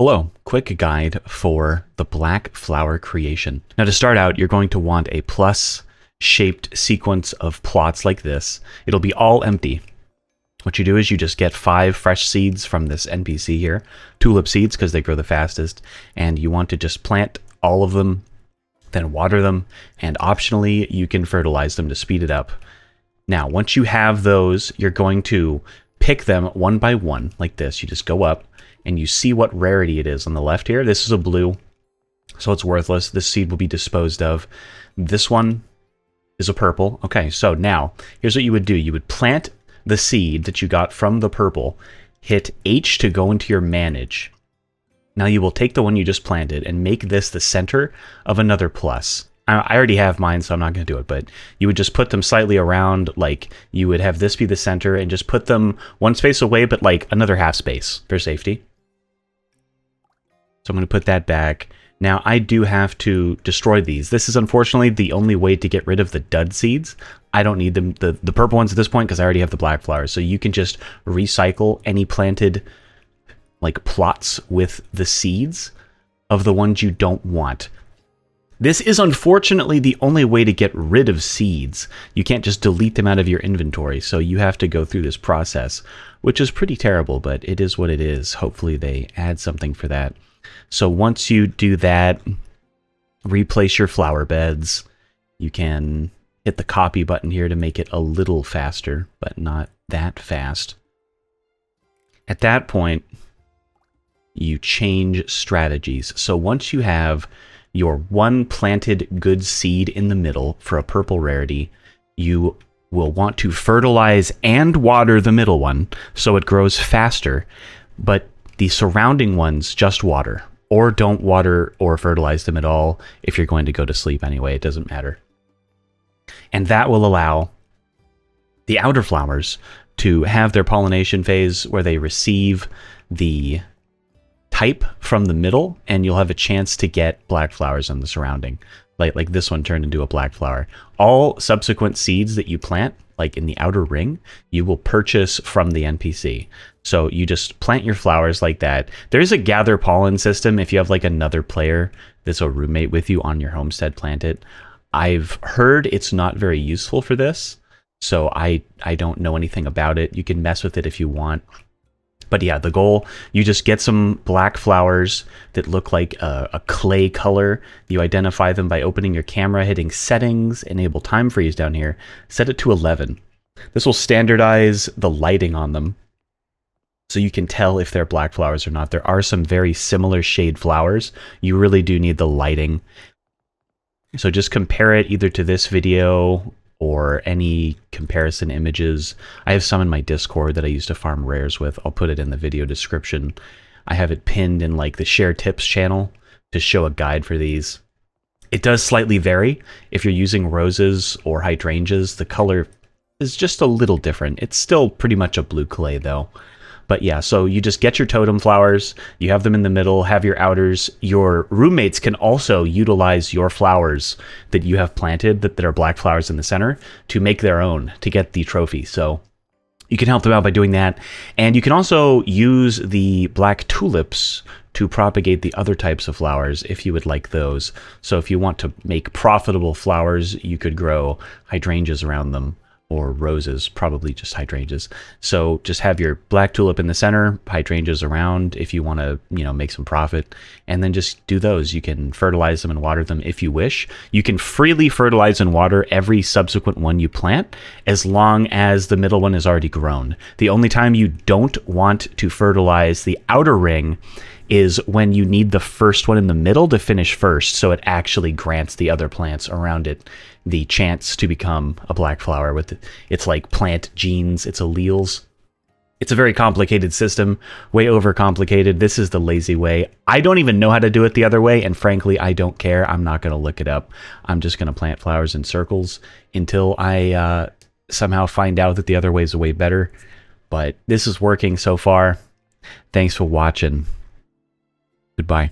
Hello, quick guide for the black flower creation. Now to start out, you're going to want a plus shaped sequence of plots like this. It'll be all empty. What you do is you just get 5 fresh seeds from this NPC here, tulip seeds because they grow the fastest, and you want to just plant all of them, then water them, and optionally you can fertilize them to speed it up. Now once you have those, you're going to pick them one by one like this. You just go up and you see what rarity it is on the left here. This is a blue, so it's worthless. This seed will be disposed of. This one is a purple. Okay, so now here's what you would do. You would plant the seed that you got from the purple, hit H to go into your manage. Now you will take the one you just planted and make this the center of another plus. I already have mine, so I'm not going to do it, but you would just put them slightly around, like you would have this be the center and just put them one space away, but like another half space for safety. So I'm going to put that back. Now I do have to destroy these. This is unfortunately the only way to get rid of the dud seeds. I don't need them, the purple ones at this point, because I already have the black flowers. So you can just recycle any planted like plots with the seeds of the ones you don't want. This is unfortunately the only way to get rid of seeds. You can't just delete them out of your inventory, so you have to go through this process, which is pretty terrible, but it is what it is. Hopefully they add something for that. So once you do that, replace your flower beds. You can hit the copy button here to make it a little faster, but not that fast. At that point, you change strategies. So once you have your one planted good seed in the middle for a purple rarity, you will want to fertilize and water the middle one so it grows faster, but the surrounding ones just water, or don't water or fertilize them at all. If you're going to go to sleep anyway, it doesn't matter. And that will allow the outer flowers to have their pollination phase where they receive the type from the middle, and you'll have a chance to get black flowers on the surrounding. Like this one turned into a black flower. All subsequent seeds that you plant, like in the outer ring, you will purchase from the NPC. So you just plant your flowers like that. There's a gather pollen system if you have like another player that's a roommate with you on your homestead plant it. I've heard it's not very useful for this, so I don't know anything about it. You can mess with it if you want. But yeah, the goal, you just get some black flowers that look like a clay color. You identify them by opening your camera, hitting settings, enable time freeze down here, set it to 11. This will standardize the lighting on them, so you can tell if they're black flowers or not. There are some very similar shade flowers. You really do need the lighting. So just compare it either to this video or any comparison images. I have some in my Discord that I used to farm rares with. I'll put it in the video description. I have it pinned in like the share tips channel to show a guide for these. It does slightly vary. If you're using roses or hydrangeas, the color is just a little different. It's still pretty much a blue clay though. But yeah, so you just get your totem flowers, you have them in the middle, have your outers. Your roommates can also utilize your flowers that you have planted that are black flowers in the center to make their own, to get the trophy. So you can help them out by doing that. And you can also use the black tulips to propagate the other types of flowers if you would like those. So if you want to make profitable flowers, you could grow hydrangeas around them, or roses, probably just hydrangeas. So just have your black tulip in the center, hydrangeas around if you want to, make some profit, and then just do those. You can fertilize them and water them if you wish. You can freely fertilize and water every subsequent one you plant as long as the middle one is already grown. The only time you don't want to fertilize the outer ring is when you need the first one in the middle to finish first, so it actually grants the other plants around it the chance to become a black flower with its like plant genes, its alleles. It's a very complicated system, way overcomplicated. This is the lazy way. I don't even know how to do it the other way, and frankly, I don't care. I'm not going to look it up. I'm just going to plant flowers in circles until I somehow find out that the other way is way better. But this is working so far. Thanks for watching. Goodbye.